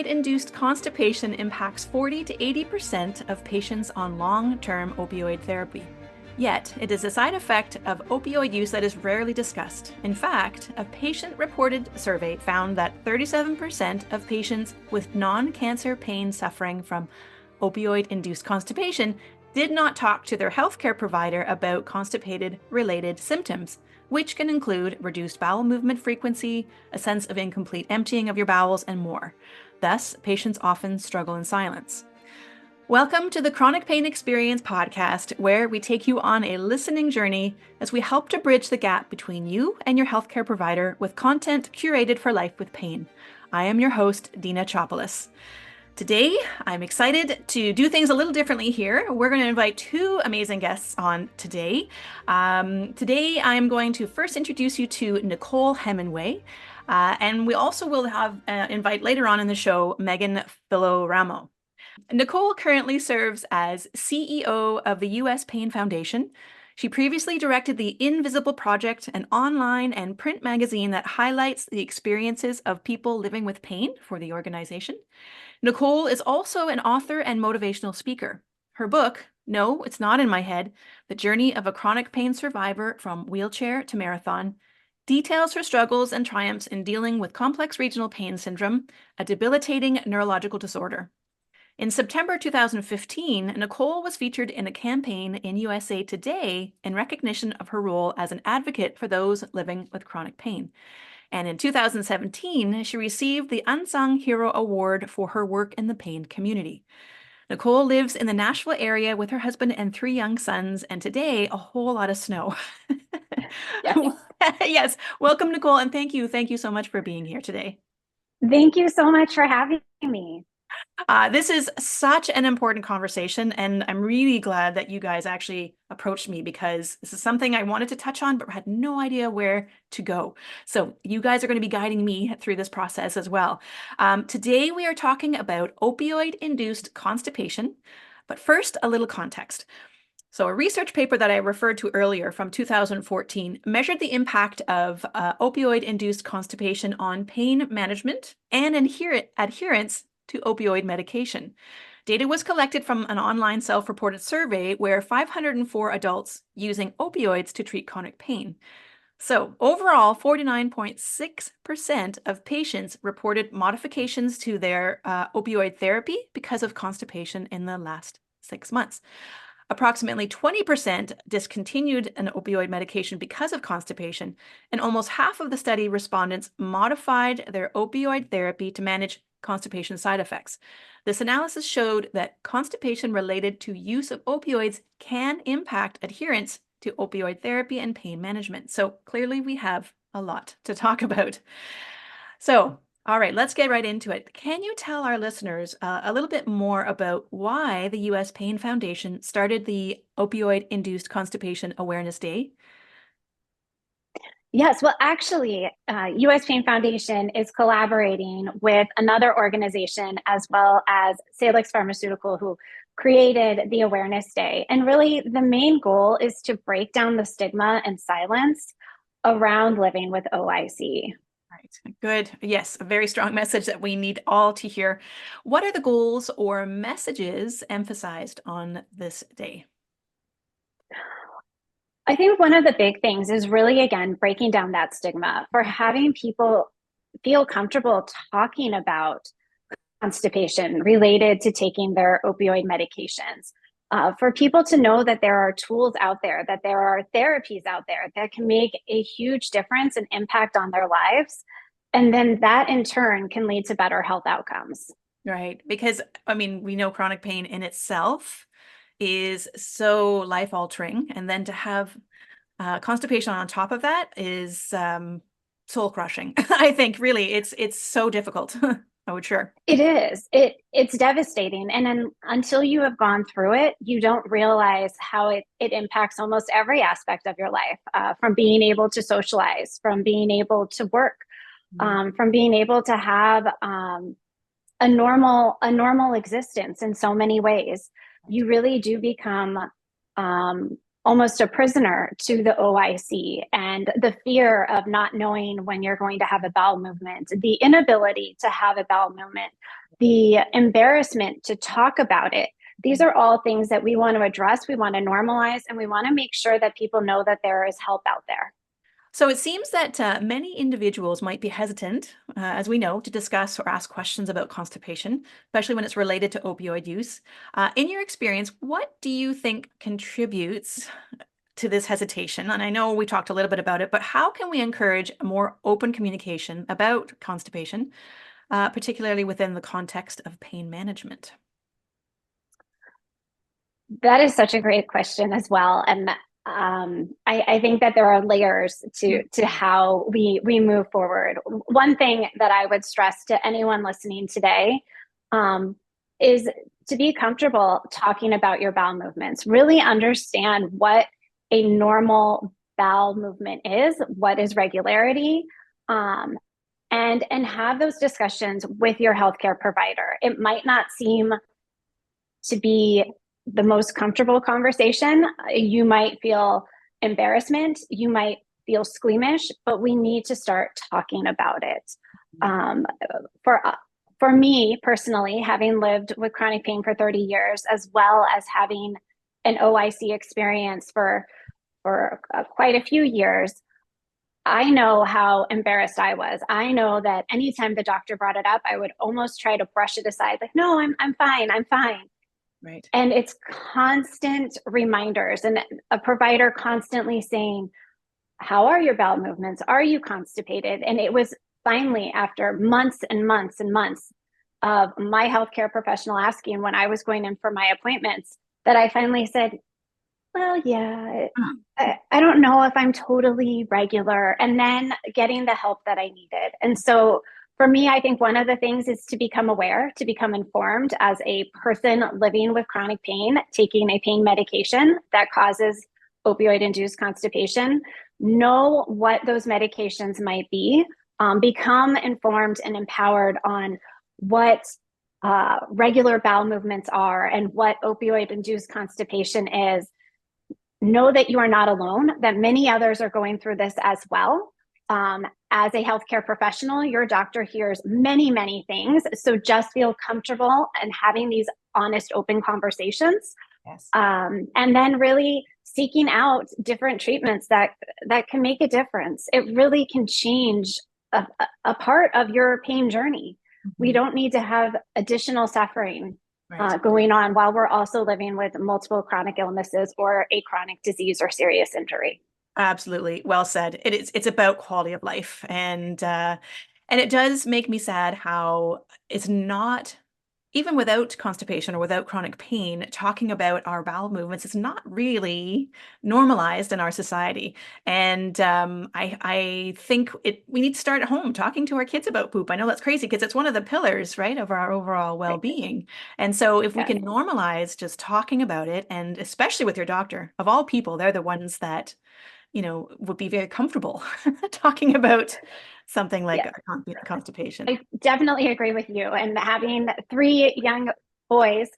opioid-induced constipation impacts 40 to 80% of patients on long-term opioid therapy. Yet, it is a side effect of opioid use that is rarely discussed. In fact, a patient-reported survey found that 37% of patients with non-cancer pain suffering from opioid-induced constipation did not talk to their healthcare provider about constipated-related symptoms, which can include reduced bowel movement frequency, a sense of incomplete emptying of your bowels, and more. Thus, patients often struggle in silence. Welcome to the Chronic Pain Experience podcast, where we take you on a listening journey as we help to bridge the gap between you and your healthcare provider with content curated for life with pain. I am your host, Dina Chopoulos. Today, I'm excited to do things a little differently here. We're going to invite two amazing guests on today. Today, I'm going to first introduce you to Nicole Hemmenway, and we also will have invite later on in the show, Megan Filloramo. Nicole currently serves as CEO of the U.S. Pain Foundation. She previously directed the Invisible Project, an online and print magazine that highlights the experiences of people living with pain for the organization. Nicole is also an author and motivational speaker. Her book, No, It's Not in My Head, The Journey of a Chronic Pain Survivor from Wheelchair to Marathon, details her struggles and triumphs in dealing with complex regional pain syndrome, a debilitating neurological disorder. In September 2015, Nicole was featured in a campaign in USA Today in recognition of her role as an advocate for those living with chronic pain. And in 2017, she received the Unsung Hero Award for her work in the pain community. Nicole lives in the Nashville area with her husband and 3 young sons, and today, a whole lot of snow. Yes. Yes. Welcome, Nicole, and thank you. Thank you so much for being here today. Thank you so much for having me. This is such an important conversation, and I'm really glad that you guys actually approached me because this is something I wanted to touch on, but had no idea where to go. So you guys are going to be guiding me through this process as well. Today, we are talking about opioid-induced constipation, but first, a little context. So a research paper that I referred to earlier from 2014 measured the impact of opioid-induced constipation on pain management and adherence to opioid medication. Data was collected from an online self-reported survey where 504 adults using opioids to treat chronic pain. So overall, 49.6% of patients reported modifications to their opioid therapy because of constipation in the last 6 months. Approximately 20% discontinued an opioid medication because of constipation, and almost half of the study respondents modified their opioid therapy to manage constipation side effects. This analysis showed that constipation related to use of opioids can impact adherence to opioid therapy and pain management. So clearly we have a lot to talk about. So, all right, let's get right into it. Can you tell our listeners a little bit more about why the U.S. Pain Foundation started the Opioid-Induced Constipation Awareness Day? Yes, well, actually, U.S. Pain Foundation is collaborating with another organization as well as Salix Pharmaceutical, who created the Awareness Day. And really, the main goal is to break down the stigma and silence around living with OIC. Right. Good. Yes, a very strong message that we need all to hear. What are the goals or messages emphasized on this day? I think one of the big things is really, again, breaking down that stigma for having people feel comfortable talking about constipation related to taking their opioid medications. For people to know that there are tools out there, that there are therapies out there that can make a huge difference and impact on their lives. And then that in turn can lead to better health outcomes. Right. Because, I mean, we know chronic pain in itself is so life-altering. And then to have constipation on top of that is soul-crushing. I think, really, it's so difficult. Oh, sure. It is. It's devastating. And then until you have gone through it, you don't realize how it impacts almost every aspect of your life, from being able to socialize, from being able to work, from being able to have a normal existence in so many ways. You really do become almost a prisoner to the OIC and the fear of not knowing when you're going to have a bowel movement, the inability to have a bowel movement, the embarrassment to talk about it. These are all things that we want to address, we want to normalize, and we want to make sure that people know that there is help out there. So it seems that many individuals might be hesitant, as we know, to discuss or ask questions about constipation, especially when it's related to opioid use. In your experience, what do you think contributes to this hesitation? And I know we talked a little bit about it, but how can we encourage more open communication about constipation, particularly within the context of pain management? That is such a great question as well. And I think that there are layers to how we move forward. One thing that I would stress to anyone listening today is to be comfortable talking about your bowel movements. Really understand what a normal bowel movement is, what is regularity, and have those discussions with your healthcare provider. It might not seem to be the most comfortable conversation. You might feel embarrassment, you might feel squeamish, but we need to start talking about it. Um, for for me personally, having lived with chronic pain for 30 years, as well as having an OIC experience for quite a few years, I know how embarrassed I was. I know that anytime the doctor brought it up, I would almost try to brush it aside, like, no, I'm fine, I'm fine. Right. And it's constant reminders and a provider constantly saying, how are your bowel movements? Are you constipated? And it was finally after months and months and months of my healthcare professional asking when I was going in for my appointments that I finally said, well, yeah, I don't know if I'm totally regular. And then getting the help that I needed. And so for me, I think one of the things is to become aware, to become informed as a person living with chronic pain, taking a pain medication that causes opioid induced constipation. Know what those medications might be, become informed and empowered on what regular bowel movements are and what opioid induced constipation is. Know that you are not alone, that many others are going through this as well. As a healthcare professional, your doctor hears many, many things. So just feel comfortable and having these honest, open conversations. Yes. And then really seeking out different treatments that can make a difference. It really can change a part of your pain journey. We don't need to have additional suffering going on while we're also living with multiple chronic illnesses or a chronic disease or serious injury. Absolutely. Well said. It's about quality of life. And it does make me sad how it's not, even without constipation or without chronic pain, talking about our bowel movements is not really normalized in our society. And I think we need to start at home talking to our kids about poop. I know that's crazy because it's one of the pillars, right, of our overall well-being. And so if we can normalize just talking about it, and especially with your doctor, of all people, they're the ones that would be very comfortable talking about something like constipation. I definitely agree with you. And having three young boys,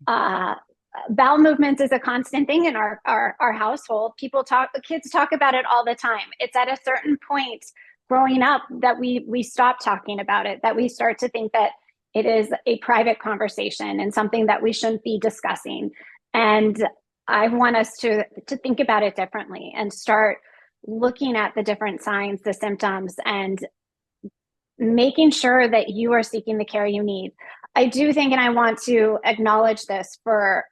bowel movements is a constant thing in our household. Kids talk about it all the time. It's at a certain point growing up that we stop talking about it, that we start to think that it is a private conversation and something that we shouldn't be discussing. And I want us to think about it differently and start looking at the different signs, the symptoms, and making sure that you are seeking the care you need. I do think, and I want to acknowledge this for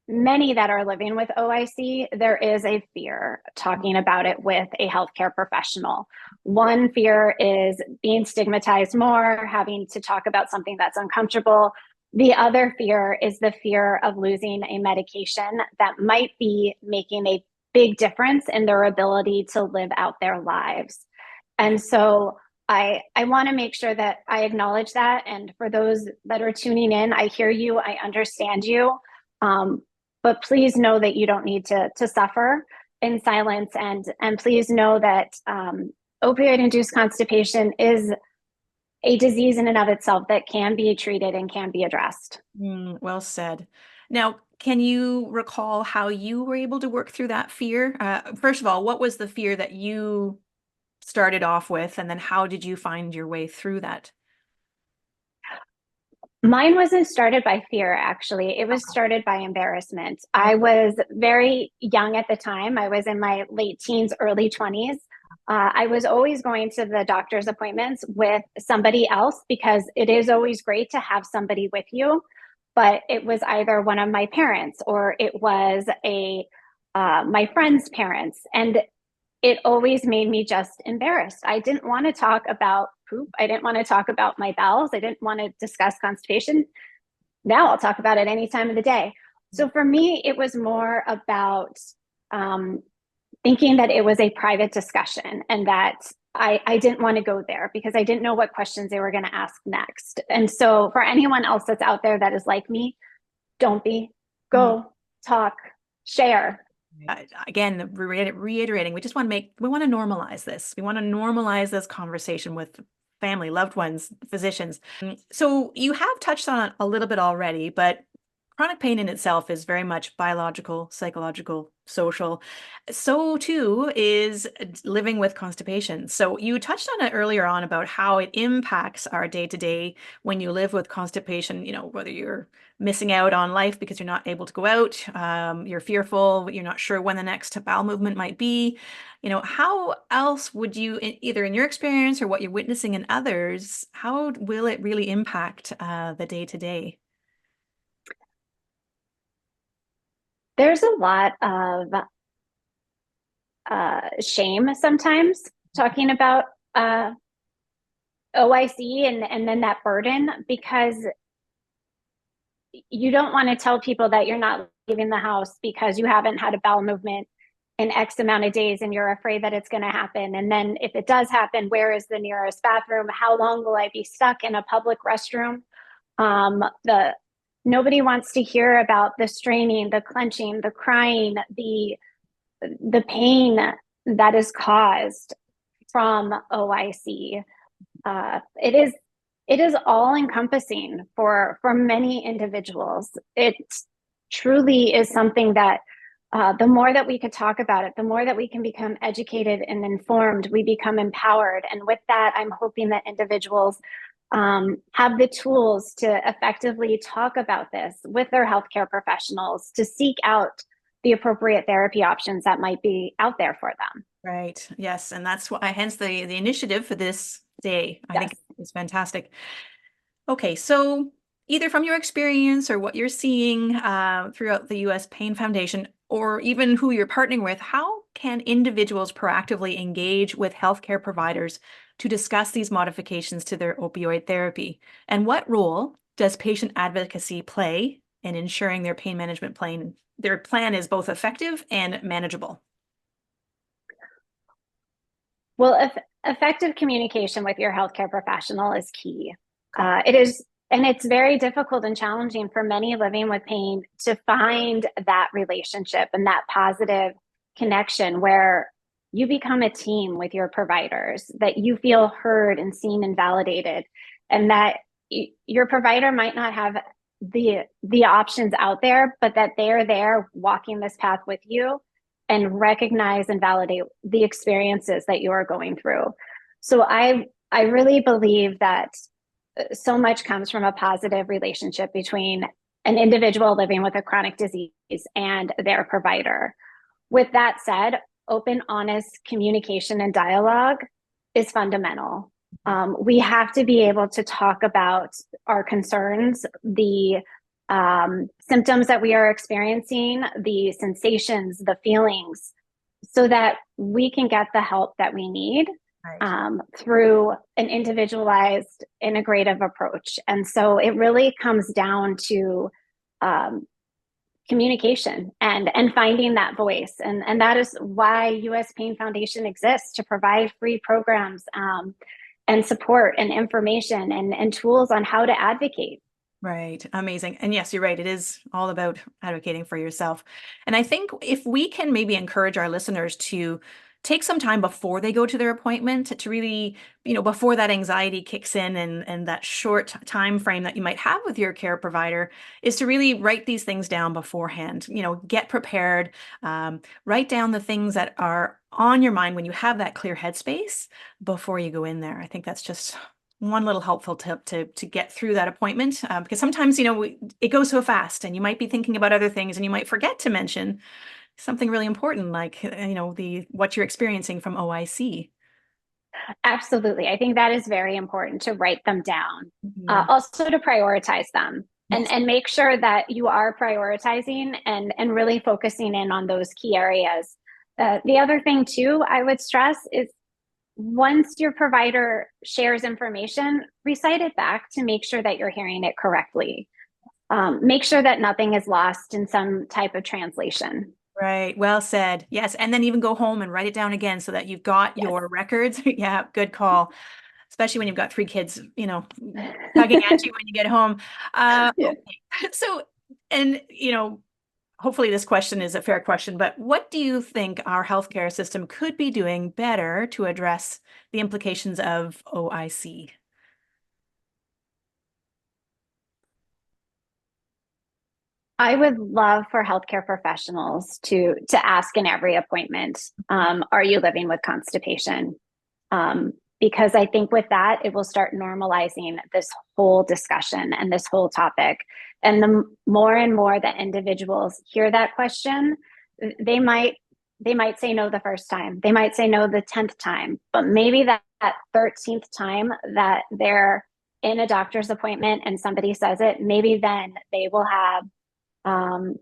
many that are living with OIC, there is a fear talking about it with a healthcare professional. One fear is being stigmatized more, having to talk about something that's uncomfortable. The other fear is the fear of losing a medication that might be making a big difference in their ability to live out their lives. And so I want to make sure that I acknowledge that. And for those that are tuning in, I hear you, I understand you. But please know that you don't need to suffer in silence. And please know that opioid-induced constipation is a disease in and of itself that can be treated and can be addressed. Well said. Now, can you recall how you were able to work through that fear? First of all, what was the fear that you started off with, and then how did you find your way through that? Mine wasn't started by fear, actually. It was started by embarrassment. I was very young at the time. I was in my late teens, early 20s. I was always going to the doctor's appointments with somebody else because it is always great to have somebody with you. But it was either one of my parents or it was a my friend's parents, and it always made me just embarrassed. I didn't want to talk about poop. I didn't want to talk about my bowels. I didn't want to discuss constipation. Now I'll talk about it any time of the day. So for me, it was more about um, thinking that it was a private discussion and that I didn't want to go there because I didn't know what questions they were going to ask next. And so for anyone else that's out there that is like me, don't be. Mm. Go, talk, share. Again, reiterating, we want to normalize this. We want to normalize this conversation with family, loved ones, physicians. So you have touched on it a little bit already, but chronic pain in itself is very much biological, psychological, social. So too is living with constipation. So you touched on it earlier on about how it impacts our day to day when you live with constipation, whether you're missing out on life because you're not able to go out, you're fearful, you're not sure when the next bowel movement might be. How else would you, either in your experience or what you're witnessing in others, how will it really impact the day to day? There's a lot of shame sometimes talking about OIC and then that burden because you don't want to tell people that you're not leaving the house because you haven't had a bowel movement in X amount of days and you're afraid that it's going to happen. And then if it does happen, where is the nearest bathroom? How long will I be stuck in a public restroom? The Nobody wants to hear about the straining, the clenching, the crying, the pain that is caused from OIC. It is all encompassing for many individuals. It truly is something that the more that we could talk about it, the more that we can become educated and informed, we become empowered. And with that, I'm hoping that individuals have the tools to effectively talk about this with their healthcare professionals to seek out the appropriate therapy options that might be out there for them. Right. Yes. And that's why, hence the initiative for this day. I think Yes. it's fantastic. Okay. So either from your experience or what you're seeing throughout the U.S. Pain Foundation, or even who you're partnering with, how can individuals proactively engage with healthcare providers to discuss these modifications to their opioid therapy? And what role does patient advocacy play in ensuring their plan is both effective and manageable? Well, if effective communication with your healthcare professional is key. It is, and it's very difficult and challenging for many living with pain to find that relationship and that positive connection where you become a team with your providers, that you feel heard and seen and validated, and that your provider might not have the options out there, but that they're there walking this path with you and recognize and validate the experiences that you are going through. So I really believe that so much comes from a positive relationship between an individual living with a chronic disease and their provider. With that said, open, honest communication and dialogue is fundamental. We have to be able to talk about our concerns, the symptoms that we are experiencing, the sensations, the feelings, so that we can get the help that we need Right. through an individualized, integrative approach. And so it really comes down to um, communication and finding that voice. And that is why US Pain Foundation exists, to provide free programs and support and information and tools on how to advocate. Right. Amazing. And yes, you're right. It is all about advocating for yourself. And I think if we can maybe encourage our listeners to take some time before they go to their appointment to really, before that anxiety kicks in and that short time frame that you might have with your care provider, is to really write these things down beforehand. Get prepared, write down the things that are on your mind when you have that clear headspace before you go in there. I think that's just one little helpful tip to get through that appointment, because sometimes, it goes so fast and you might be thinking about other things and you might forget to mention something really important, like, the what you're experiencing from OIC. Absolutely. I think that is very important to write them down. Mhm. Also to prioritize them Yes. and make sure that you are prioritizing and really focusing in on those key areas. The other thing too, I would stress is once your provider shares information, recite it back to make sure that you're hearing it correctly. Make sure that nothing is lost in some type of translation. Right. Well said. Yes. And then even go home and write it down again so that you've got Yes. your records. Yeah, good call. Especially when you've got three kids, tugging at you when you get home. Yeah. Okay. So, and, hopefully this question is a fair question, but what do you think our healthcare system could be doing better to address the implications of OIC? I would love for healthcare professionals to ask in every appointment, are you living with constipation? Because I think with that, it will start normalizing this whole discussion and this whole topic. And the more and more that individuals hear that question, they might they might say no the first time. They might say no the 10th time, but maybe that 13th time that they're in a doctor's appointment and somebody says it, maybe then they will have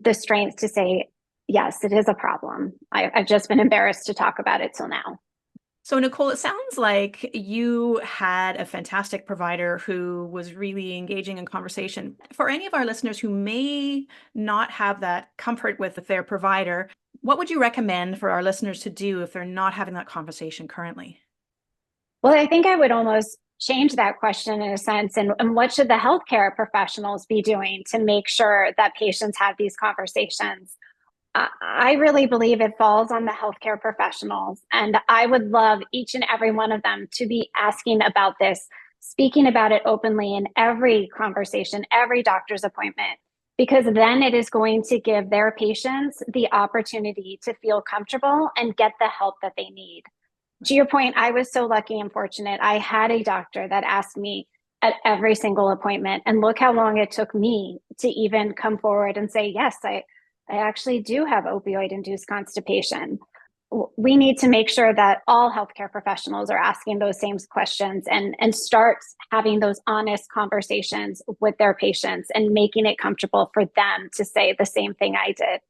the strength to say, yes, it is a problem. I've just been embarrassed to talk about it till now. So, Nicole, it sounds like you had a fantastic provider who was really engaging in conversation. For any of our listeners who may not have that comfort with their provider, what would you recommend for our listeners to do if they're not having that conversation currently? Well, I think I would almost change that question in a sense. And what should the healthcare professionals be doing to make sure that patients have these conversations? I really believe it falls on the healthcare professionals. And I would love each and every one of them to be asking about this, speaking about it openly in every conversation, every doctor's appointment, because then it is going to give their patients the opportunity to feel comfortable and get the help that they need. To your point, I was so lucky and fortunate. I had a doctor that asked me at every single appointment, and look how long it took me to even come forward and say, yes, I actually do have opioid induced constipation. We need to make sure that all healthcare professionals are asking those same questions and start having those honest conversations with their patients and making it comfortable for them to say the same thing I did.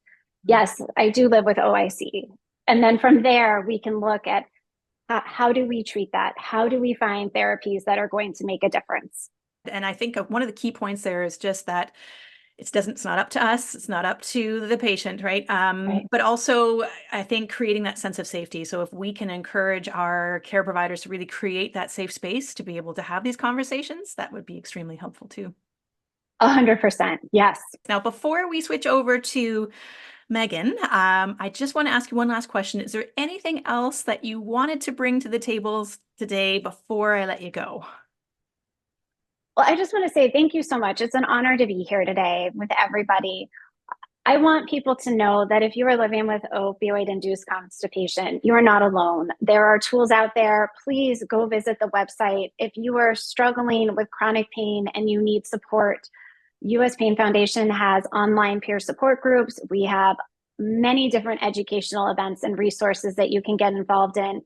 Yes, I do live with OIC. And then from there, we can look at how do we treat that? How do we find therapies that are going to make a difference? And I think one of the key points there is just that it's not up to us, it's not up to the patient, right? Right. But also, I think creating that sense of safety. So if we can encourage our care providers to really create that safe space to be able to have these conversations, that would be extremely helpful too. 100%. Yes. Now, before we switch over to Megan, I just want to ask you one last question. Is there anything else that you wanted to bring to the tables today before I let you go? Well, I just want to say thank you so much. It's an honor to be here today with everybody. I want people to know that if you are living with opioid induced constipation, you are not alone. There are tools out there. Please go visit the website. If you are struggling with chronic pain and you need support, US Pain Foundation has online peer support groups. We have many different educational events and resources that you can get involved in.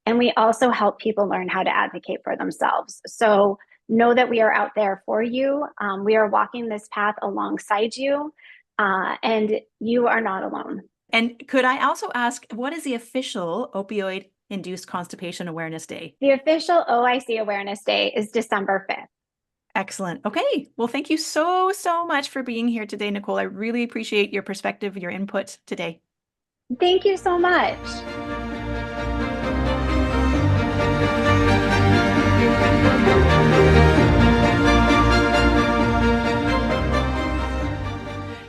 And we also help people learn how to advocate for themselves. So know that we are out there for you. We are walking this path alongside you, and you are not alone. And could I also ask, what is the official opioid induced constipation awareness day? The official OIC Awareness Day is December 5th. Excellent. Okay. Well, thank you so, so much for being here today, Nicole. I really appreciate your perspective, your input today. Thank you so much.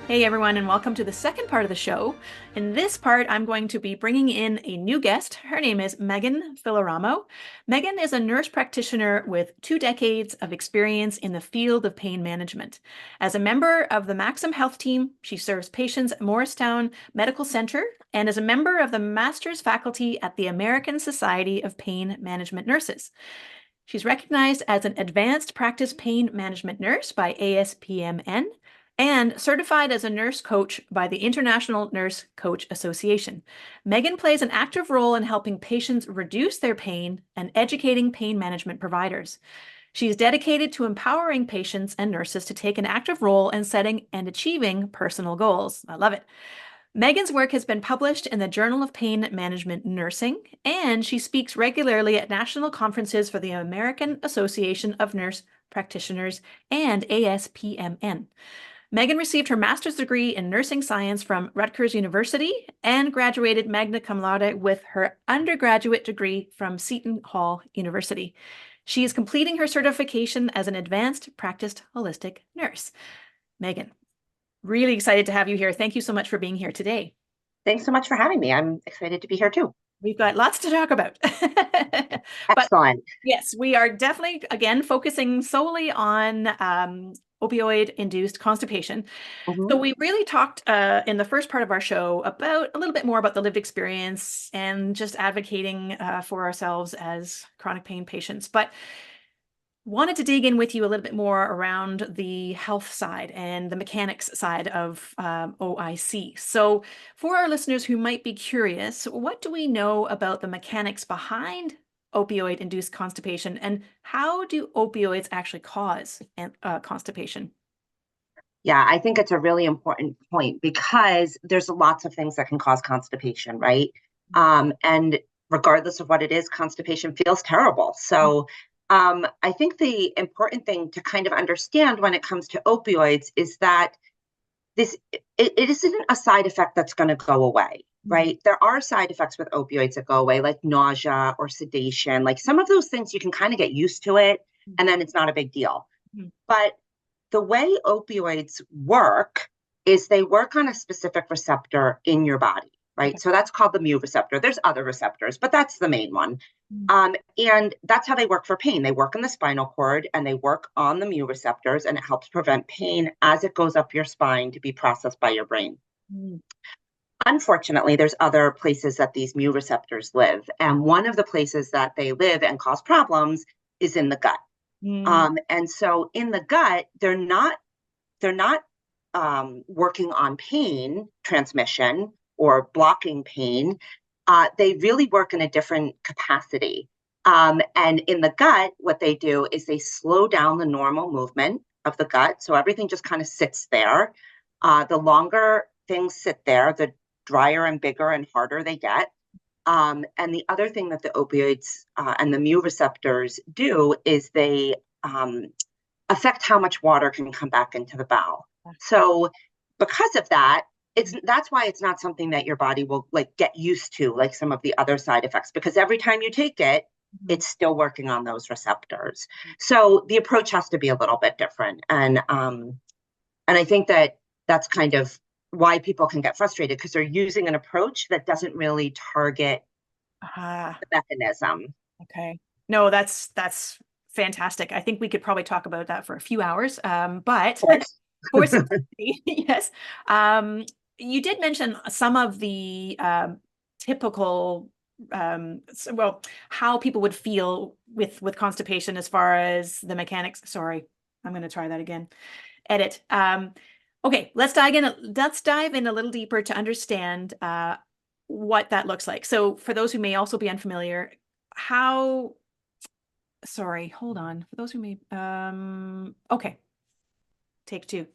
Hey everyone, and welcome to the second part of the show. In this part, I'm going to be bringing in a new guest. Her name is Megan Filloramo. Megan is a nurse practitioner with 2 decades of experience in the field of pain management. As a member of the Maxim Health team, she serves patients at Morristown Medical Center and is a member of the master's faculty at the American Society of Pain Management Nurses. She's recognized as an advanced practice pain management nurse by ASPMN and certified as a nurse coach by the International Nurse Coach Association. Megan plays an active role in helping patients reduce their pain and educating pain management providers. She is dedicated to empowering patients and nurses to take an active role in setting and achieving personal goals. I love it. Megan's work has been published in the Journal of Pain Management Nursing, and she speaks regularly at national conferences for the American Association of Nurse Practitioners and ASPMN. Megan received her master's degree in nursing science from Rutgers University and graduated magna cum laude with her undergraduate degree from Seton Hall University. She is completing her certification as an advanced practiced holistic nurse. Megan, really excited to have you here. Thank you so much for being here today. Thanks so much for having me. I'm excited to be here too. We've got lots to talk about. Excellent. But yes, we are definitely, again, focusing solely on opioid-induced constipation. Mm-hmm. So we really talked in the first part of our show about a little bit more about the lived experience and just advocating for ourselves as chronic pain patients. But wanted to dig in with you a little bit more around the health side and the mechanics side of OIC. So for our listeners who might be curious, what do we know about the mechanics behind opioid-induced constipation, and how do opioids actually cause constipation? Yeah, I think it's a really important point because there's lots of things that can cause constipation, right? And regardless of what it is, constipation feels terrible. So I think the important thing to kind of understand when it comes to opioids is that it isn't a side effect that's going to go away, right? There are side effects with opioids that go away, like nausea or sedation. Like some of those things, you can kind of get used to it, and then it's not a big deal. But the way opioids work is they work on a specific receptor in your body, right? So that's called the mu receptor. There's other receptors, but that's the main one. And that's how they work for pain. They work in the spinal cord and they work on the mu receptors, and it helps prevent pain as it goes up your spine to be processed by your brain. Unfortunately, there's other places that these mu receptors live. And one of the places that they live and cause problems is in the gut. And so in the gut, they're not working on pain transmission or blocking pain. They really work in a different capacity. And in the gut, what they do is they slow down the normal movement of the gut. So everything just kind of sits there. The longer things sit there, the drier and bigger and harder they get. And the other thing that the opioids and the mu receptors do is they affect how much water can come back into the bowel. So because of that, that's why it's not something that your body will like get used to, like some of the other side effects, because every time you take it, it's still working on those receptors. So the approach has to be a little bit different. And I think that that's kind of why people can get frustrated, because they're using an approach that doesn't really target the mechanism. Okay. No, that's fantastic. I think we could probably talk about that for a few hours. But for simplicity, yes. You did mention some of the typical, well, how people would feel with constipation as far as the mechanics. Sorry, I'm going to try that again. Edit. Okay, let's dive in a little deeper to understand what that looks like. So for those who may also be unfamiliar, sorry, hold on. For those who may, okay, take two.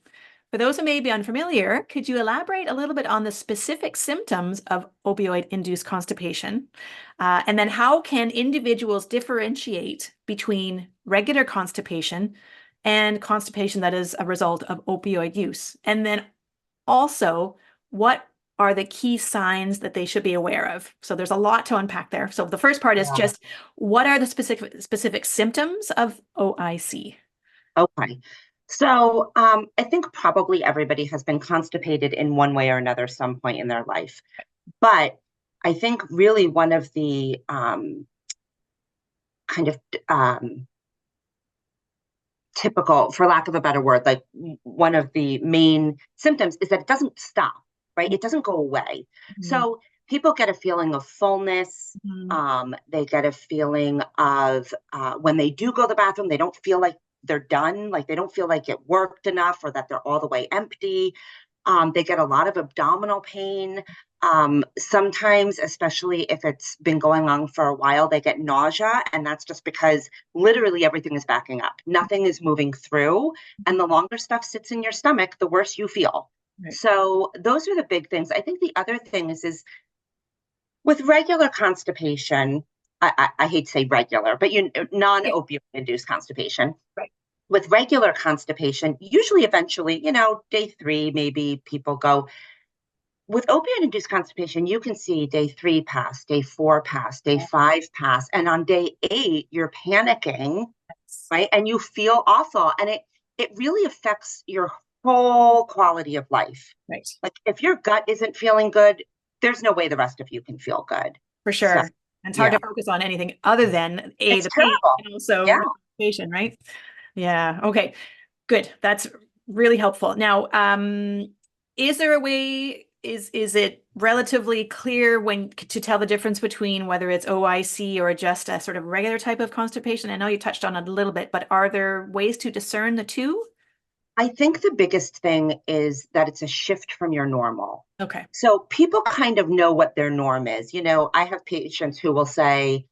For those who may be unfamiliar, could you elaborate a little bit on the specific symptoms of opioid-induced constipation? And then how can individuals differentiate between regular constipation and constipation that is a result of opioid use? And then also, what are the key signs that they should be aware of? So there's a lot to unpack there. So the first part is just, what are the specific symptoms of OIC? Okay. So I think probably everybody has been constipated in one way or another some point in their life. But I think really one of the kind of typical, for lack of a better word, like one of the main symptoms is that it doesn't stop, right? It doesn't go away. So people get a feeling of fullness. They get a feeling of when they do go to the bathroom, they don't feel like they're done, like they don't feel like it worked enough or that they're all the way empty. They get a lot of abdominal pain. Sometimes, especially if it's been going on for a while, they get nausea, and that's just because literally everything is backing up. Nothing is moving through, and the longer stuff sits in your stomach, the worse you feel. Right. So those are the big things. I think the other thing is with regular constipation, I hate to say regular, but non-opioid induced constipation. Right. With regular constipation, usually eventually, day 3, maybe people go. With opioid-induced constipation, you can see day 3 pass, day 4 pass, day 5 pass, and on day 8, you're panicking, right? And you feel awful, and it really affects your whole quality of life. Right. Like if your gut isn't feeling good, there's no way the rest of you can feel good. For sure. So, and it's hard to focus on anything other than the pain and also constipation, right? Yeah. Okay. Good. That's really helpful. Now, is there a way? Is it relatively clear to tell the difference between whether it's OIC or just a sort of regular type of constipation? I know you touched on it a little bit, but are there ways to discern the two? I think the biggest thing is that it's a shift from your normal. Okay. So people kind of know what their norm is. I have patients who will say,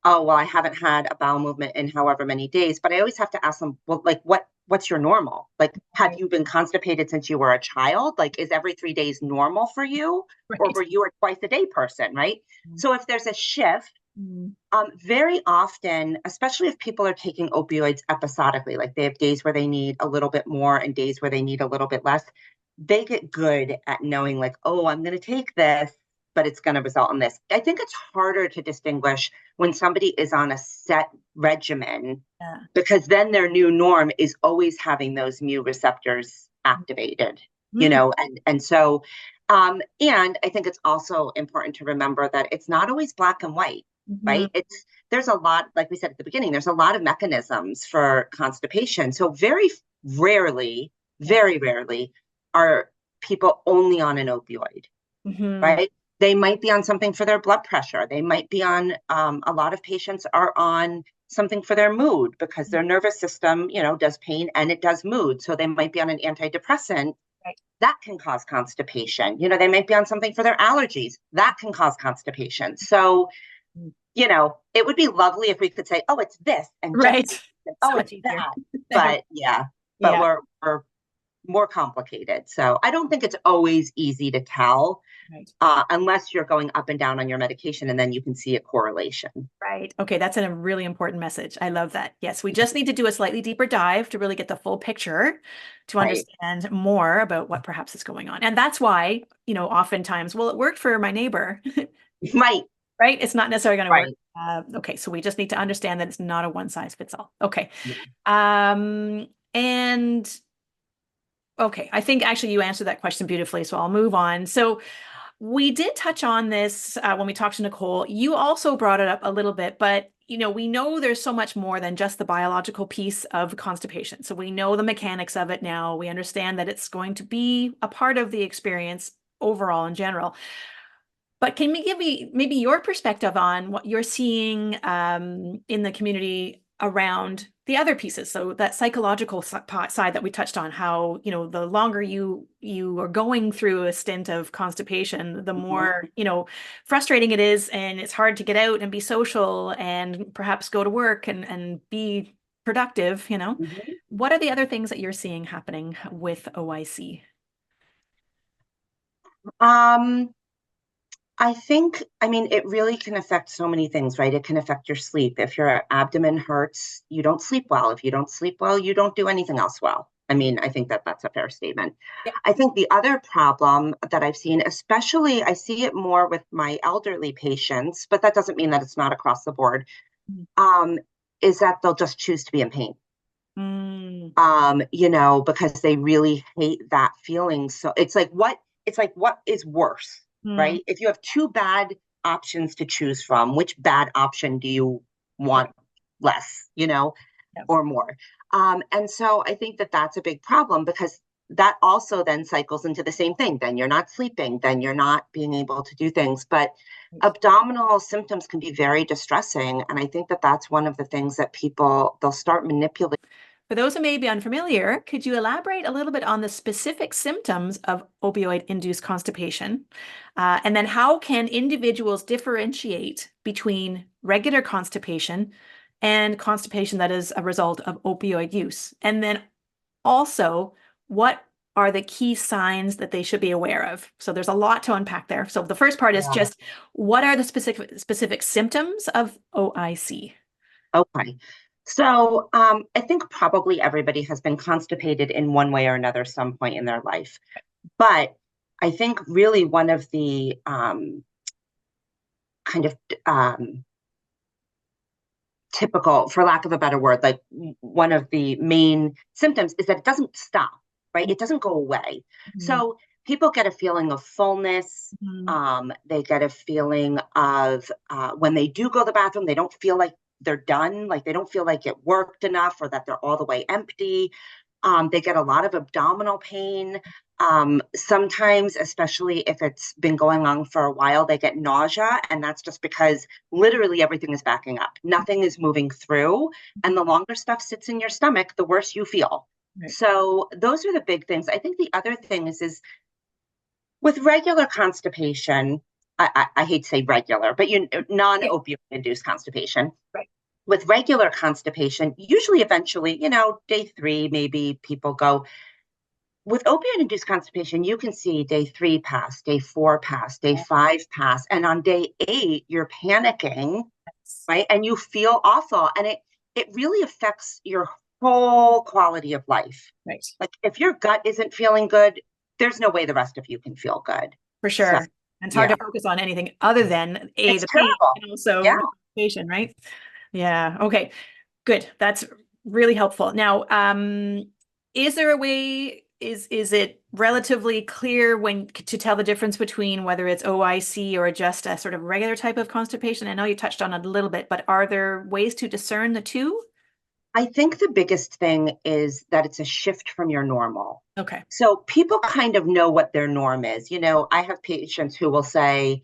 oh, well, I haven't had a bowel movement in however many days, but I always have to ask them, well, like, what's your normal? Like, have you been constipated since you were a child? Like, is every 3 days normal for you? Right. Or were you a twice a day person, right? Mm-hmm. So if there's a shift, very often, especially if people are taking opioids episodically, like they have days where they need a little bit more and days where they need a little bit less, they get good at knowing like, oh, I'm going to take this, but it's going to result in this. I think it's harder to distinguish when somebody is on a set regimen, because then their new norm is always having those mu receptors activated, and so, and I think it's also important to remember that it's not always black and white, right? There's a lot, like we said at the beginning, there's a lot of mechanisms for constipation. So very rarely are people only on an opioid, right? They might be on something for their blood pressure. They might be on, a lot of patients are on something for their mood because their nervous system, does pain and it does mood. So they might be on an antidepressant. Right. That can cause constipation. They might be on something for their allergies. That can cause constipation. So, it would be lovely if we could say, oh, it's this. And right. Oh, it's that. But we're more complicated. So I don't think it's always easy to tell, unless you're going up and down on your medication, and then you can see a correlation. Right. Okay. That's a really important message. I love that. Yes. We just need to do a slightly deeper dive to really get the full picture, to understand more about what perhaps is going on. And that's why, oftentimes, well, it worked for my neighbor. Right. It's not necessarily going to work. Okay. So we just need to understand that it's not a one size fits all. Okay. And okay, I think actually you answered that question beautifully, so I'll move on. So we did touch on this when we talked to Nicole. You also brought it up a little bit, but we know there's so much more than just the biological piece of constipation. So we know the mechanics of it now. We understand that it's going to be a part of the experience overall in general. But can you give me maybe your perspective on what you're seeing in the community around the other pieces? So that psychological side that we touched on, how, the longer you are going through a stint of constipation, the more, frustrating it is, and it's hard to get out and be social and perhaps go to work and be productive, What are the other things that you're seeing happening with OIC? I think, it really can affect so many things, right? It can affect your sleep. If your abdomen hurts, you don't sleep well. If you don't sleep well, you don't do anything else well. I think that's a fair statement. Yeah. I think the other problem that I've seen, especially I see it more with my elderly patients, but that doesn't mean that it's not across the board, is that they'll just choose to be in pain. Because they really hate that feeling. So it's like, what is worse? Right? If you have 2 bad options to choose from, which bad option do you want less, or more? And so I think that that's a big problem, because that also then cycles into the same thing. Then you're not sleeping, then you're not being able to do things. But abdominal symptoms can be very distressing. And I think that that's one of the things that they'll start manipulating. For those who may be unfamiliar, could you elaborate a little bit on the specific symptoms of opioid-induced constipation? And then how can individuals differentiate between regular constipation and constipation that is a result of opioid use? And then also, what are the key signs that they should be aware of? So there's a lot to unpack there. So the first part is just, what are the specific symptoms of OIC? Okay. So I think probably everybody has been constipated in one way or another some point in their life. But I think really one of the kind of typical, for lack of a better word, like one of the main symptoms is that it doesn't stop, right? It doesn't go away. So people get a feeling of fullness. They get a feeling of when they do go to the bathroom, they don't feel like they're done, like they don't feel like it worked enough or that they're all the way empty. They get a lot of abdominal pain. Sometimes, especially if it's been going on for a while, they get nausea, and that's just because literally everything is backing up. Nothing is moving through, and the longer stuff sits in your stomach, the worse you feel. Right. So those are the big things. I think the other thing is with regular constipation, I hate to say regular, but non-opioid induced constipation. Right. With regular constipation, usually eventually, day 3, maybe people go. With opioid-induced constipation, you can see day 3 pass, day 4 pass, day 5 pass, and on day 8, you're panicking, right? And you feel awful, and it really affects your whole quality of life. Right. Like if your gut isn't feeling good, there's no way the rest of you can feel good. For sure. So, and it's hard to focus on anything other than the pain and also constipation, right? Yeah. Okay. Good. That's really helpful. Now, is there a way? Is it relatively clear to tell the difference between whether it's OIC or just a sort of regular type of constipation? I know you touched on it a little bit, but are there ways to discern the two? I think the biggest thing is that it's a shift from your normal. Okay. So people kind of know what their norm is. I have patients who will say,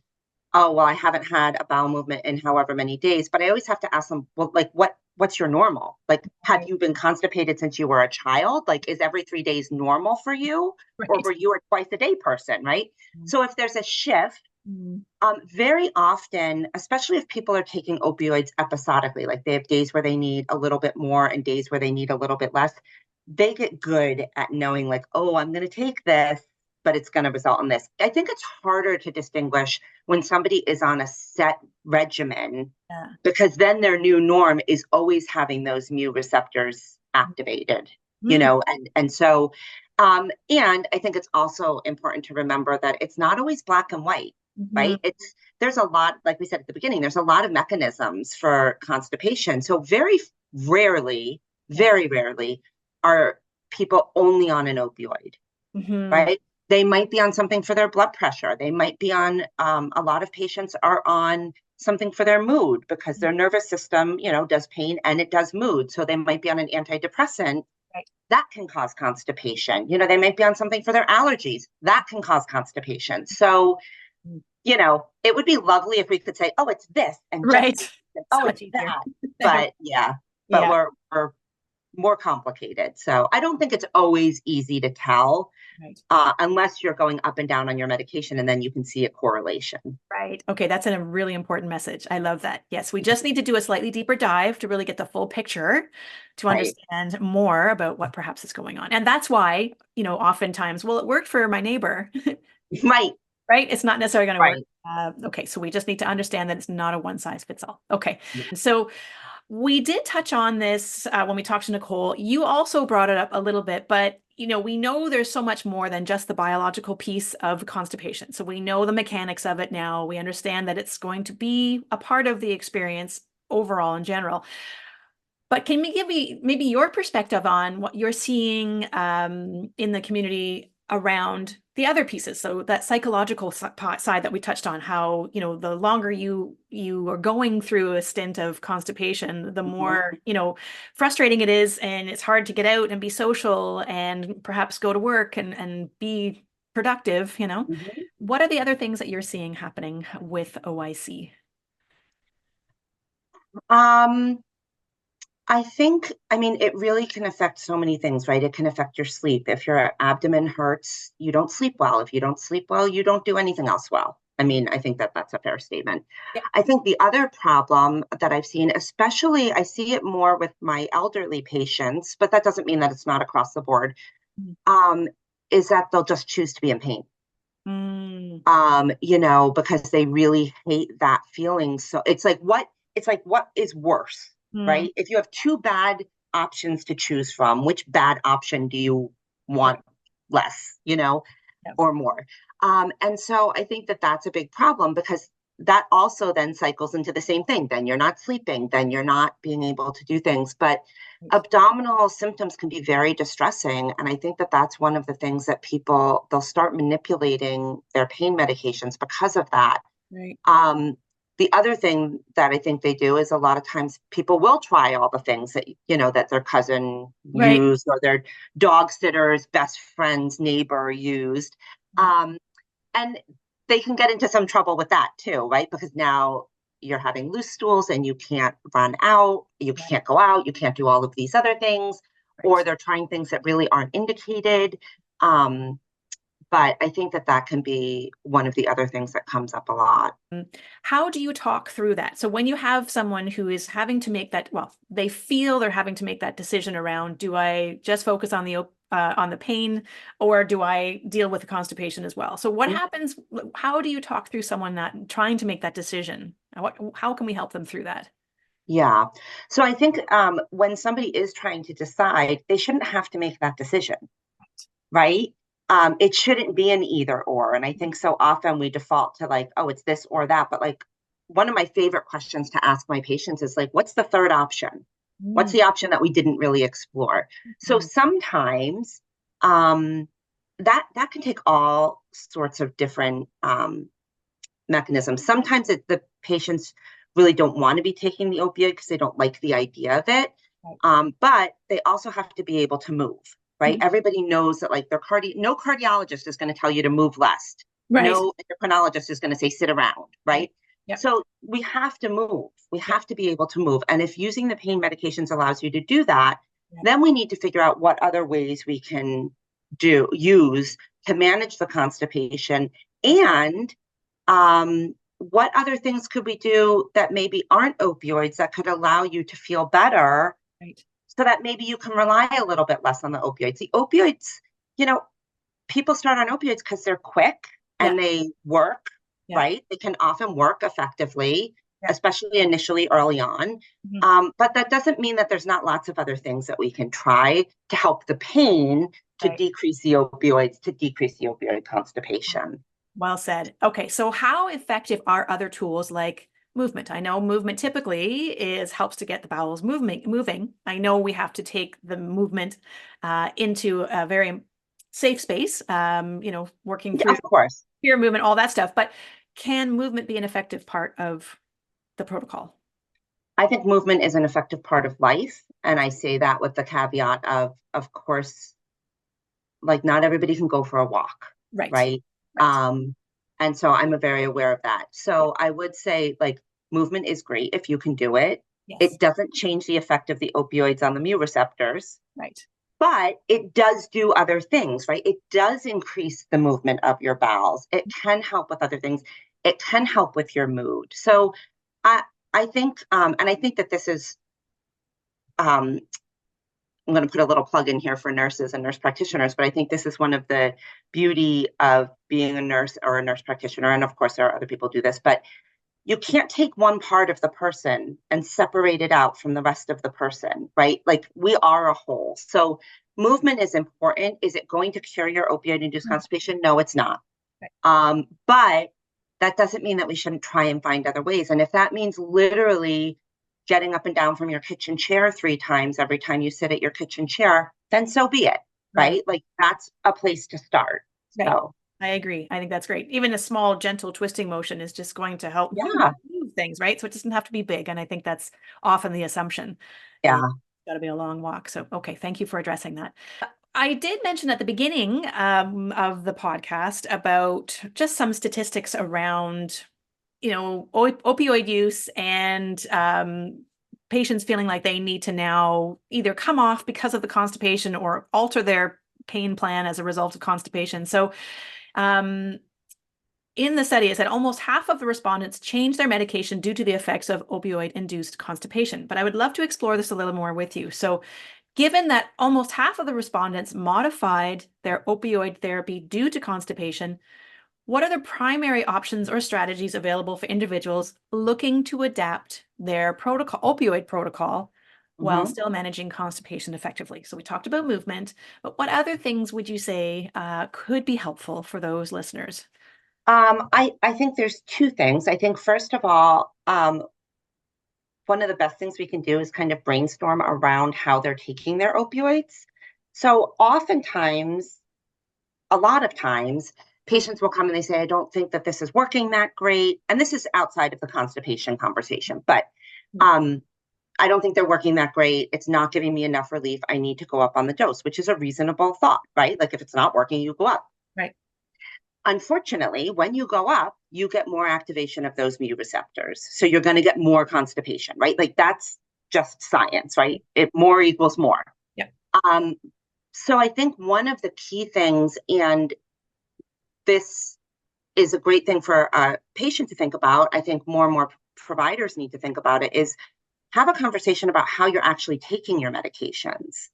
oh, well, I haven't had a bowel movement in however many days, but I always have to ask them, well, like, what's your normal? Like, have you been constipated since you were a child? Like, is every 3 days normal for you? Right. Or were you a twice a day person, right? So if there's a shift, very often, especially if people are taking opioids episodically, like they have days where they need a little bit more and days where they need a little bit less, they get good at knowing like, oh, I'm going to take this, but it's going to result in this. I think it's harder to distinguish when somebody is on a set regimen, because then their new norm is always having those mu receptors activated, and so, and I think it's also important to remember that it's not always black and white, right? There's a lot, like we said at the beginning, there's a lot of mechanisms for constipation. So very rarely are people only on an opioid, right? They might be on something for their blood pressure. They might be on, a lot of patients are on something for their mood because their nervous system, does pain and it does mood. So they might be on an antidepressant. Right. That can cause constipation. They might be on something for their allergies. That can cause constipation. So, it would be lovely if we could say, oh, it's this. And it's that. But we're more complicated. So I don't think it's always easy to tell, unless you're going up and down on your medication, and then you can see a correlation. Right. Okay. That's a really important message. I love that. Yes. We just need to do a slightly deeper dive to really get the full picture, to understand more about what perhaps is going on. And that's why, oftentimes, well, it worked for my neighbor. Right. Right. It's not necessarily going to work. Okay. So we just need to understand that it's not a one size fits all. Okay. Yeah. So we did touch on this when we talked to Nicole. You also brought it up a little bit, but we know there's so much more than just the biological piece of constipation. So we know the mechanics of it now. We understand that it's going to be a part of the experience overall in general. But can you give me maybe your perspective on what you're seeing in the community around the other pieces, so that psychological side that we touched on, how, you know, the longer you are going through a stint of constipation, the more, you know, frustrating it is, and it's hard to get out and be social and perhaps go to work and be productive, you know. Mm-hmm. What are the other things that you're seeing happening with OIC? Um, I think, I mean, it really can affect so many things, right? It can affect your sleep. If your abdomen hurts, you don't sleep well. If you don't sleep well, you don't do anything else well. I mean, I think that that's a fair statement. Yeah. I think the other problem that I've seen, especially I see it more with my elderly patients, but that doesn't mean that it's not across the board, um, is that they'll just choose to be in pain. Mm. You know, because they really hate that feeling. So it's like what is worse, Mm. right? If you have two bad options to choose from, which bad option do you want less, you know, Yeah. or more? And so I think that that's a big problem because that also then cycles into the same thing. Then you're not sleeping, then you're not being able to do things. But abdominal symptoms can be very distressing. And I think that that's one of the things that people, they'll start manipulating their pain medications because of that. Right. The other thing that I think they do is a lot of times people will try all the things that, you know, that their cousin Right. used or their dog sitter's best friend's neighbor used. And they can get into some trouble with that too, right? Because now you're having loose stools and you can't run out, you can't go out, you can't do all of these other things, or they're trying things that really aren't indicated. But I think that that can be one of the other things that comes up a lot. How do you talk through that? So when you have someone who is having to make that, well, they feel they're having to make that decision around, do I just focus on the pain, or do I deal with the constipation as well? So what happens? How do you talk through someone that trying to make that decision? How can we help them through that? Yeah. So I think when somebody is trying to decide, they shouldn't have to make that decision, right? It shouldn't be an either or. And I think so often we default to like, oh, it's this or that. But like one of my favorite questions to ask my patients is like, what's the third option? What's the option that we didn't really explore? So sometimes that can take all sorts of different mechanisms. Sometimes the patients really don't want to be taking the opioid because they don't like the idea of it. But they also have to be able to move, right? Everybody knows that like no cardiologist is going to tell you to move less. Right. No endocrinologist is going to say sit around, right? Yep. So we have to move. We have to be able to move. And if using the pain medications allows you to do that, then we need to figure out what other ways we can use to manage the constipation, and what other things could we do that maybe aren't opioids that could allow you to feel better, so that maybe you can rely a little bit less on the opioids. The opioids, you know, people start on opioids because they're quick and they work, right? They can often work effectively, especially initially early on. But that doesn't mean that there's not lots of other things that we can try to help the pain, to decrease the opioids, to decrease the opioid constipation. Well said. Okay, so how effective are other tools like movement? I know movement typically helps to get the bowels moving. I know we have to take the movement into a very safe space, you know, working through of course, fear movement, all that stuff. But can movement be an effective part of the protocol? I think movement is an effective part of life. And I say that with the caveat of course, like not everybody can go for a walk, right? And so I'm very aware of that. So I would say like movement is great if you can do it. It doesn't change the effect of the opioids on the mu receptors. But it does do other things, right? It does increase the movement of your bowels. It can help with other things. It can help with your mood. So I think, and I think that this is, I'm going to put a little plug in here for nurses and nurse practitioners, but I think this is one of the beauty of being a nurse or a nurse practitioner. And of course, there are other people who do this, but you can't take one part of the person and separate it out from the rest of the person, right? Like we are a whole. So movement is important. Is it going to cure your opioid-induced constipation? No, it's not. But that doesn't mean that we shouldn't try and find other ways. And if that means literally getting up and down from your kitchen chair 3 times every time you sit at your kitchen chair, then so be it, right? Like that's a place to start. So I agree. I think that's great. Even a small, gentle twisting motion is just going to help Yeah. move things, right? So it doesn't have to be big. And I think that's often the assumption. It's Yeah. got to be a long walk. So, okay, thank you for addressing that. I did mention at the beginning of the podcast about just some statistics around, opioid use and patients feeling like they need to now either come off because of the constipation or alter their pain plan as a result of constipation. So, in the study, it said almost half of the respondents changed their medication due to the effects of opioid-induced constipation. But I would love to explore this a little more with you. So, given that almost half of the respondents modified their opioid therapy due to constipation, what are the primary options or strategies available for individuals looking to adapt their opioid protocol while Mhm. still managing constipation effectively? So we talked about movement, but what other things would you say could be helpful for those listeners? I think there's two things. I think, first of all, one of the best things we can do is kind of brainstorm around how they're taking their opioids. So, oftentimes, a lot of times, patients will come and they say, I don't think that this is working that great. And this is outside of the constipation conversation, but um, I don't think they're working that great. It's not giving me enough relief. I need to go up on the dose, which is a reasonable thought, right? Like if it's not working, you go up. Right. Unfortunately, when you go up, you get more activation of those mu receptors. So you're going to get more constipation, right? Like that's just science, right? It more equals more. Yeah. Um, so I think one of the key things, and this is a great thing for a patient to think about, I think more and more providers need to think about it, is have a conversation about how you're actually taking your medications.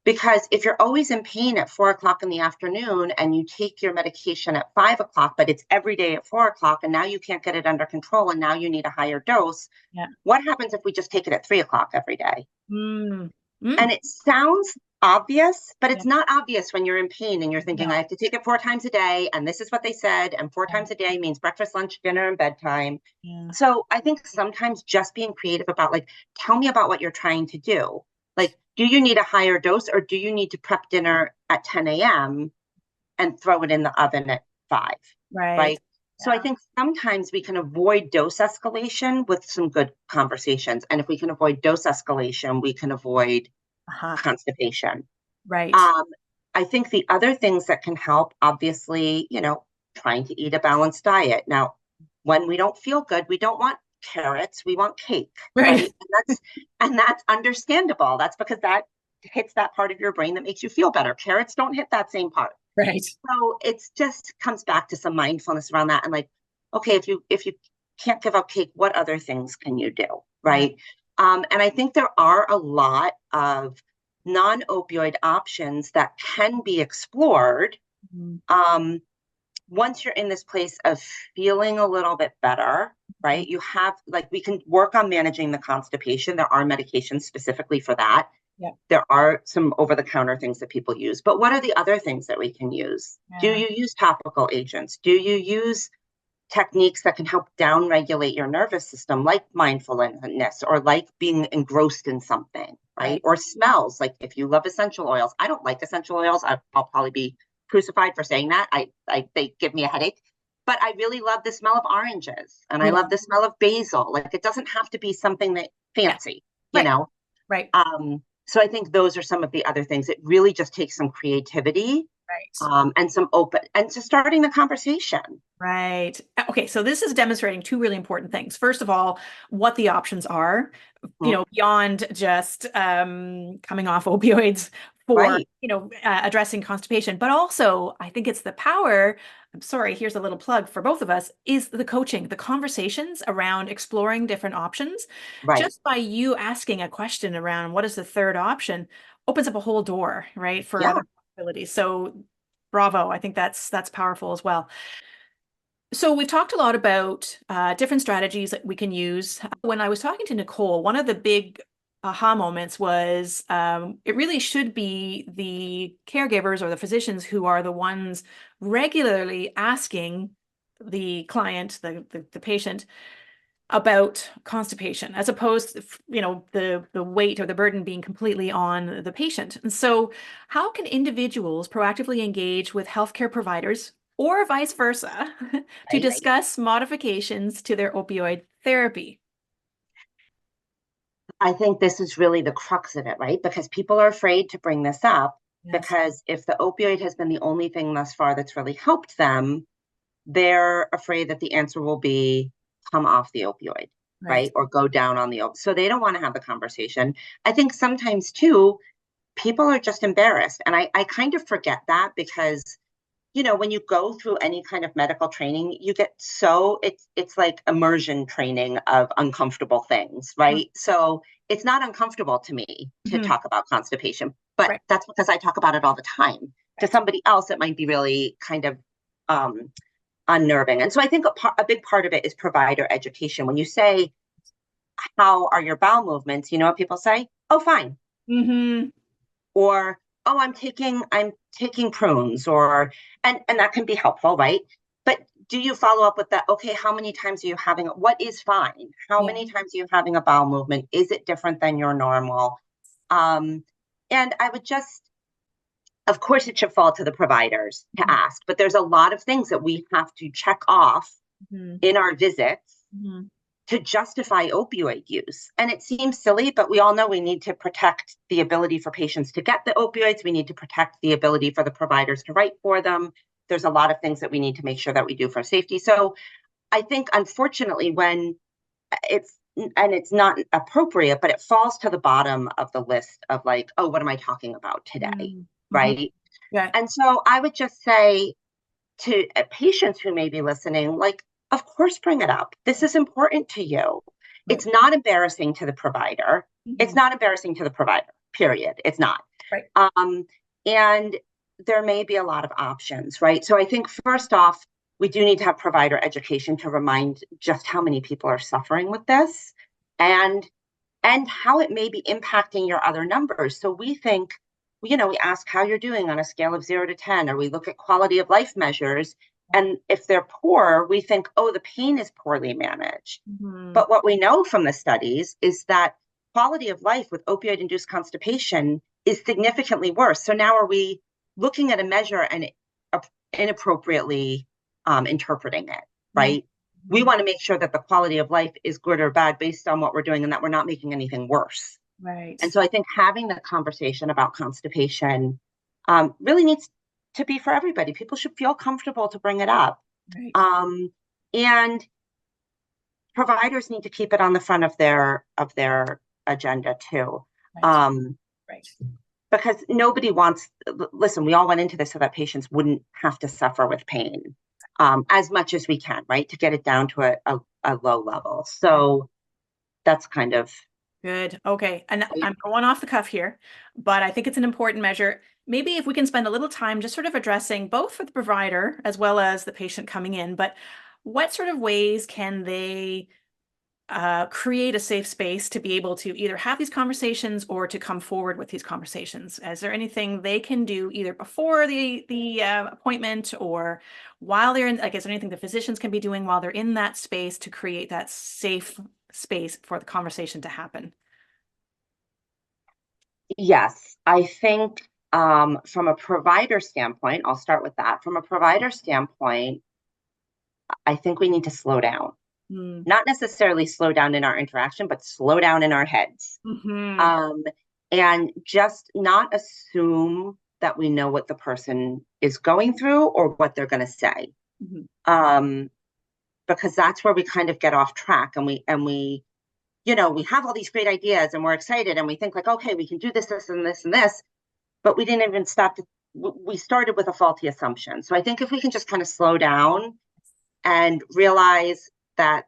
Because if you're always in pain at 4 o'clock in the afternoon and you take your medication at 5 o'clock, but it's every day at 4 o'clock, and now you can't get it under control and now you need a higher dose, Yeah. what happens if we just take it at 3 o'clock every day? Mm. And it sounds obvious, but Yeah. it's not obvious when you're in pain and you're thinking, I No. have to take it 4 times a day, and this is what they said, and four Yeah. times a day means breakfast, lunch, dinner, and bedtime. Yeah. So I think sometimes just being creative about, like, tell me about what you're trying to do. Like, do you need a higher dose, or do you need to prep dinner at 10 a.m. and throw it in the oven at 5? Right. Right. So I think sometimes we can avoid dose escalation with some good conversations. And if we can avoid dose escalation, we can avoid Uh-huh. constipation. Right. Um, I think the other things that can help, obviously, trying to eat a balanced diet. Now, when we don't feel good, we don't want carrots, we want cake, Right. right? And that's understandable. That's because that hits that part of your brain that makes you feel better. Carrots don't hit that same part. Right. So it's just comes back to some mindfulness around that, and like, okay, if you can't give up cake, what other things can you do, right? And I think there are a lot of non-opioid options that can be explored Mhm. once you're in this place of feeling a little bit better, right? You have, like, we can work on managing the constipation. There are medications specifically for that. Yeah. There are some over-the-counter things that people use, but what are the other things that we can use? Do Yeah. you use topical agents? Do you use techniques that can help down-regulate your nervous system, like mindfulness or like being engrossed in something, right? Right. Or smells, like if you love essential oils. I don't like essential oils. I'll probably be crucified for saying that. They give me a headache. But I really love the smell of oranges, and I Yeah. love the smell of basil. Like, it doesn't have to be something that Yeah. fancy, you Right. know? Right. So I think those are some of the other things. It really just takes some creativity, Right. and some open and just starting the conversation. Right. Okay, so this is demonstrating two really important things. First of all, what the options are, Mhm. beyond just coming off opioids for, Right. addressing constipation, but also I think it's the power. I'm sorry, here's a little plug for both of us, is the coaching, the conversations around exploring different options. Right. Just by you asking a question around what is the third option opens up a whole door, right, for Yeah. other possibilities. So bravo, I think that's powerful as well. So we've talked a lot about different strategies that we can use. When I was talking to Nicole, one of the big aha moments was it really should be the caregivers or the physicians who are the ones regularly asking the client, the patient, about constipation, as opposed to, the weight or the burden being completely on the patient. And so, how can individuals proactively engage with healthcare providers or vice versa to Right. discuss modifications to their opioid therapy. I think this is really the crux of it, right? Because people are afraid to bring this up Yes. because if the opioid has been the only thing thus far that's really helped them, they're afraid that the answer will be come off the opioid, right? Or go down on the opioid. So they don't want to have the conversation. I think sometimes too, people are just embarrassed. And I kind of forget that because when you go through any kind of medical training, you get it's like immersion training of uncomfortable things, right? So it's not uncomfortable to me to talk about constipation, but that's because I talk about it all the time. To somebody else, it might be really kind of unnerving. And so I think a big part of it is provider education. When you say, how are your bowel movements? You know what people say? Oh, fine. Or, oh, I'm taking prunes, and that can be helpful, right? But do you follow up with that? Okay, how many times are you having, what is fine? How many times are you having a bowel movement? Is it different than your normal? And I would of course, it should fall to the providers to ask, but there's a lot of things that we have to check off in our visits to justify opioid use. And it seems silly, but we all know we need to protect the ability for patients to get the opioids. We need to protect the ability for the providers to write for them. There's a lot of things that we need to make sure that we do for safety. So I think, unfortunately, when it's not appropriate, but it falls to the bottom of the list of like, oh, what am I talking about today? Right. Yeah. And so I would just say to patients who may be listening, like, of course, bring it up. This is important to you. It's not embarrassing to the provider. It's not embarrassing to the provider, period. It's not. And there may be a lot of options, right? So I think first off, we do need to have provider education to remind just how many people are suffering with this and how it may be impacting your other numbers. So we think, we ask how you're doing on a scale of 0 to 10, or we look at quality of life measures. And if they're poor, we think, oh, the pain is poorly managed. But what we know from the studies is that quality of life with opioid-induced constipation is significantly worse. So now are we looking at a measure and inappropriately interpreting it, right? We want to make sure that the quality of life is good or bad based on what we're doing and that we're not making anything worse. And so I think having the conversation about constipation really needs to be for everybody. People should feel comfortable to bring it up. And providers need to keep it on the front of their agenda too. Because nobody listen, we all went into this so that patients wouldn't have to suffer with pain as much as we can, right? To get it down to a low level. So that's kind of good. Okay. And I'm going off the cuff here, but I think it's an important measure. Maybe if we can spend a little time just sort of addressing both for the provider as well as the patient coming in, but what sort of ways can they create a safe space to be able to either have these conversations or to come forward with these conversations? Is there anything they can do either before the appointment or while they're in, like, is there anything the physicians can be doing while they're in that space to create that safe space for the conversation to happen? Yes, I think from a provider standpoint, I'll start with that. From a provider standpoint, I think we need to slow down. Not necessarily slow down in our interaction, but slow down in our heads. And just not assume that we know what the person is going through or what they're going to say. Because that's where we kind of get off track and we we have all these great ideas and we're excited and we think like, okay, we can do this, this, and this, and this, but we didn't even we started with a faulty assumption. So I think if we can just kind of slow down and realize that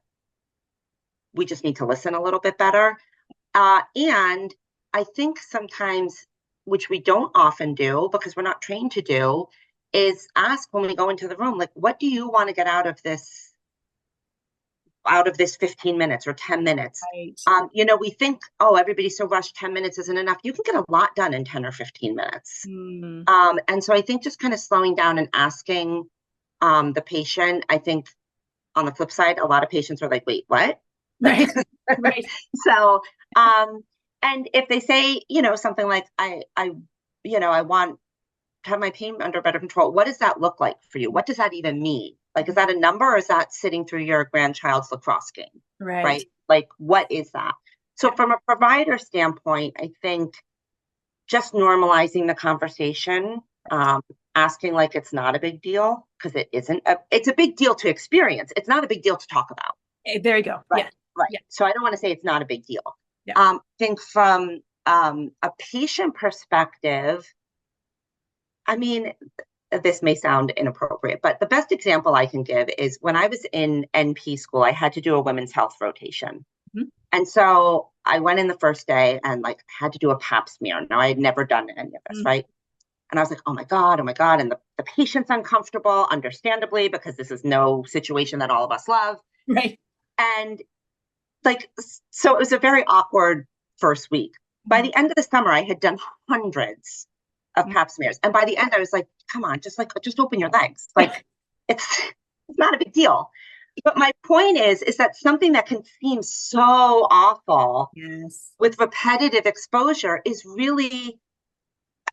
we just need to listen a little bit better. And I think sometimes, which we don't often do because we're not trained to do, is ask when we go into the room, like, what do you want to get out of this 15 minutes or 10 minutes? We think, oh, everybody's so rushed, 10 minutes isn't enough. You can get a lot done in 10 or 15 minutes. And so I think just kind of slowing down and asking the patient, I think on the flip side, a lot of patients are like, wait, what? So, and if they say, something like, I want have my pain under better control. What does that look like for you? What does that even mean? Like, is that a number, or is that sitting through your grandchild's lacrosse game? Right? Like, what is that? So from a provider standpoint, I think just normalizing the conversation, asking like it's not a big deal, because it isn't. It's a big deal to experience. It's not a big deal to talk about. There you go. Right. Yeah. Right. Yeah. So I don't want to say it's not a big deal. Yeah. I think from a patient perspective, I mean, this may inappropriate inappropriate, but the best example I can give is when I was in NP school, I had to do a women's health rotation. Mm-hmm. And so I went in the first day and like had to do a pap smear. Now I had never done any of this, mm-hmm. right? And I was like, oh my God. And the patient's uncomfortable, understandably, because this is no situation that all of us love. Right. And like, so it was a very awkward first week. Mm-hmm. By the end of the summer, I had done hundreds of pap smears. And by the end, I was like, come on, just open your legs. Like, it's not a big deal. But my point is that something that can seem so awful, yes, with repetitive exposure is really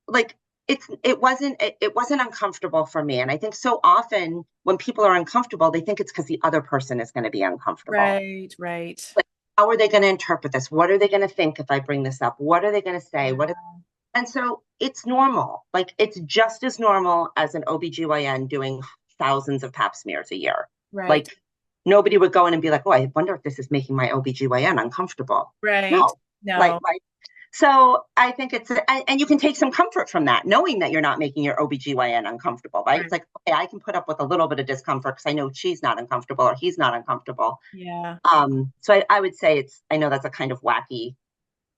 like, it wasn't uncomfortable for me. And I think so often when people are uncomfortable, they think it's because the other person is going to be uncomfortable. Right. Like, how are they going to interpret this? What are they going to think if I bring this up? What are they going to say? Yeah. And so it's normal. Like, it's just as normal as an OBGYN doing thousands of pap smears a year. Right. Like, nobody would go in and be like, oh, I wonder if this is making my OBGYN uncomfortable. Right. No. No. So I think and you can take some comfort from that, knowing that you're not making your OBGYN uncomfortable, right? It's like, okay, I can put up with a little bit of discomfort because I know she's not uncomfortable or he's not uncomfortable. Yeah. So I would say I know that's a kind of wacky.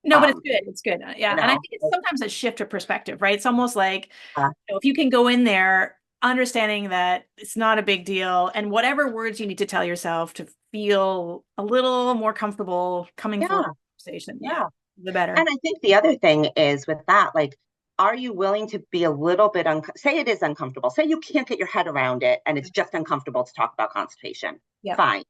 No, but it's good. It's good. Yeah. And I think it's sometimes a shift of perspective, right? It's almost like, if you can go in there understanding that it's not a big deal, and whatever words you need to tell yourself to feel a little more comfortable coming forward in the conversation. Yeah. The better. And I think the other thing is with that, like, are you willing to be a little bit, say it is uncomfortable, say you can't get your head around it and it's just uncomfortable to talk about constipation. Yeah. Fine.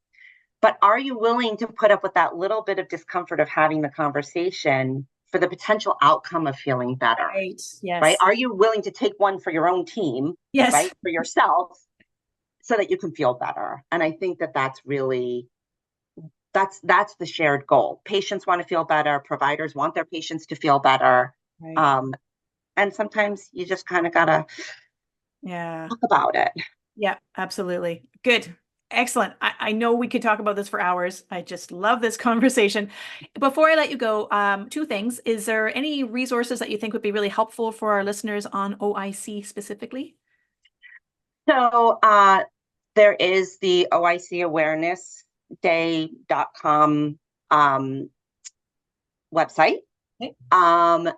But are you willing to put up with that little bit of discomfort of having the conversation for the potential outcome of feeling better? Right. Yes. Right. Are you willing to take one for your own team? Yes. Right. For yourself, so that you can feel better. And I think that's really, that's the shared goal. Patients want to feel better. Providers want their patients to feel better. Right. And sometimes you just kind of gotta talk about it. Yeah, absolutely. Good. Excellent. I know we could talk about this for hours. I just love this conversation. Before I let you go, two things. Is there any resources that you think would be really helpful for our listeners on OIC specifically? So there is the OIC Awareness Day.com website. Okay.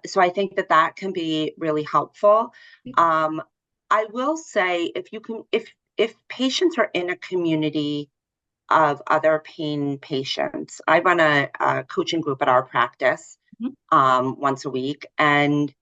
So I think that can be really helpful. I will say, if patients are in a community of other pain patients, I run a coaching group at our practice once a week, and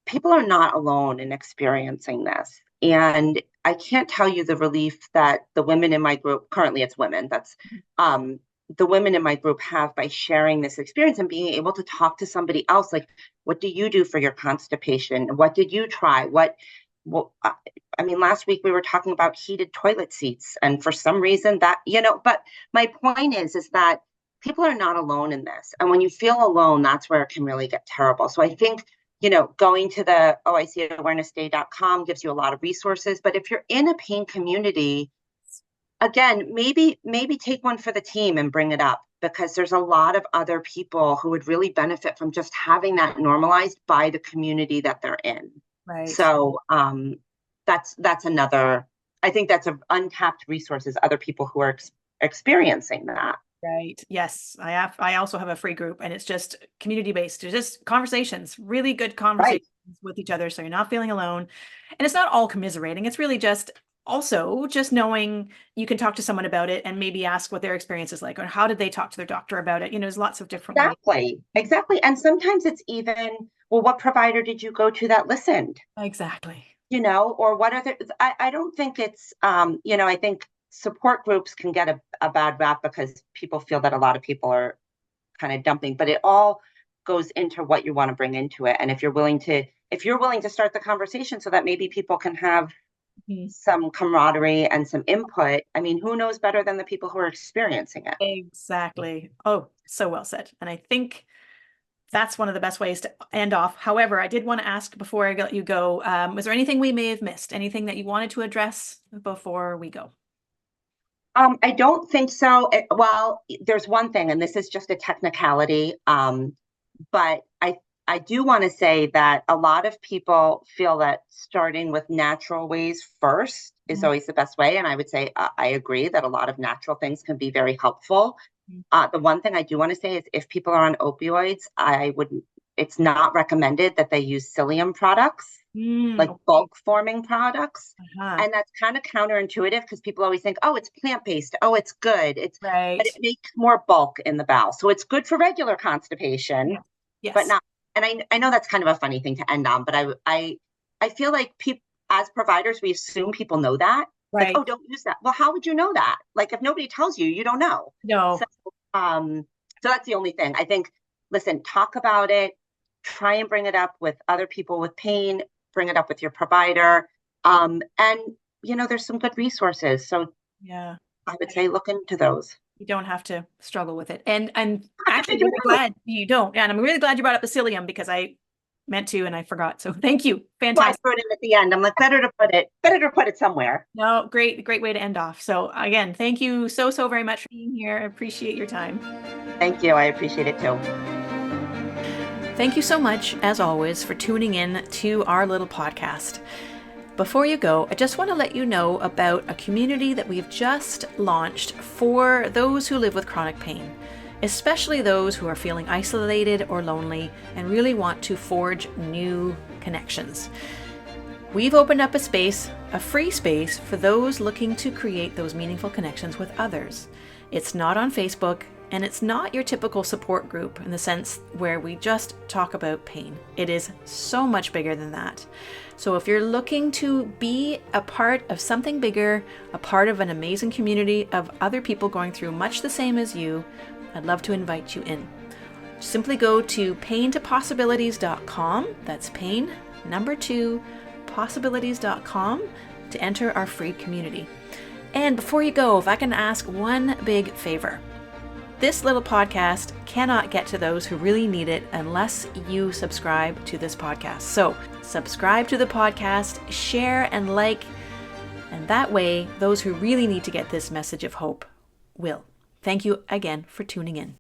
people are not alone in experiencing this. And I can't tell you the relief that the women in my group, currently it's women, that's the women in my group have by sharing this experience and being able to talk to somebody else. Like, what do you do for your constipation? What did you try? I mean, last week we were talking about heated toilet seats, and for some reason that, but my point is that people are not alone in this. And when you feel alone, that's where it can really get terrible. So I think, going to the OICawarenessday.com gives you a lot of resources. But if you're in a pain community, again, maybe take one for the team and bring it up, because there's a lot of other people who would really benefit from just having that normalized by the community that they're in. Right. So that's another, I think that's an untapped resource, is other people who are experiencing that. Right. Yes. I also have a free group, and it's just community based. It's just conversations, really good conversations with each other. So you're not feeling alone, and it's not all commiserating. It's really just knowing you can talk to someone about it and maybe ask what their experience is like, or how did they talk to their doctor about it? There's lots of different ways. Exactly. And sometimes it's even, well, what provider did you go to that listened? Exactly. Or what other, I don't think it's, I think support groups can get a bad rap because people feel that a lot of people are kind of dumping, but it all goes into what you want to bring into it. And if you're willing to if you're willing to start the conversation so that maybe people can have Mhm. some camaraderie and some input, I mean, who knows better than the people who are experiencing it? Exactly. Oh, so well said. And I think that's one of the best ways to end off. However, I did want to ask before I let you go, was there anything we may have missed? Anything that you wanted to address before we go? I don't think so. Well, there's one thing, and this is just a technicality, but I do want to say that a lot of people feel that starting with natural ways first is Mhm. always the best way, and I would say I agree that a lot of natural things can be very helpful. Mhm. The one thing I do want to say is if people are on opioids, I would it's not recommended that they use psyllium products, like Okay. bulk forming products. Uh-huh. And that's kind of counterintuitive because people always think, oh, it's plant-based. Oh, it's good. But Right. it makes more bulk in the bowel. So it's good for regular constipation, Yeah. but Yes. not. And I know that's kind of a funny thing to end on, but I feel like people as providers, we assume people know that. Like, Right. oh, don't use that. Well, how would you know that? Like if nobody tells you, you don't know. So No. um, so that's the only thing. I think, listen, talk about it, try and bring it up with other people with pain, bring it up with your provider. And there's some good resources. So Yeah. I would say look into those. You don't have to struggle with it. And I'm I have to actually figure really it out. glad you don't. And I'm really glad you brought up the psyllium because I meant to and I forgot. So thank you. Well, I Fantastic. threw it in at the end. I'm like, better to put it somewhere. No, great way to end off. So again, thank you so very much for being here. I appreciate your time. Thank you. I appreciate it too. Thank you so much, as always, for tuning in to our little podcast. Before you go, I just want to let you know about a community that we've just launched for those who live with chronic pain, especially those who are feeling isolated or lonely and really want to forge new connections. We've opened up a space, a free space, for those looking to create those meaningful connections with others. It's not on Facebook, and it's not your typical support group in the sense where we just talk about pain. It is so much bigger than that. So if you're looking to be a part of something bigger, a part of an amazing community of other people going through much the same as you, I'd love to invite you in. Simply go to paintopossibilities.com. That's pain, number 2, possibilities.com to enter our free community. And before you go, if I can ask one big favor. This little podcast cannot get to those who really need it unless you subscribe to this podcast. So subscribe to the podcast, share and like, and that way those who really need to get this message of hope will. Thank you again for tuning in.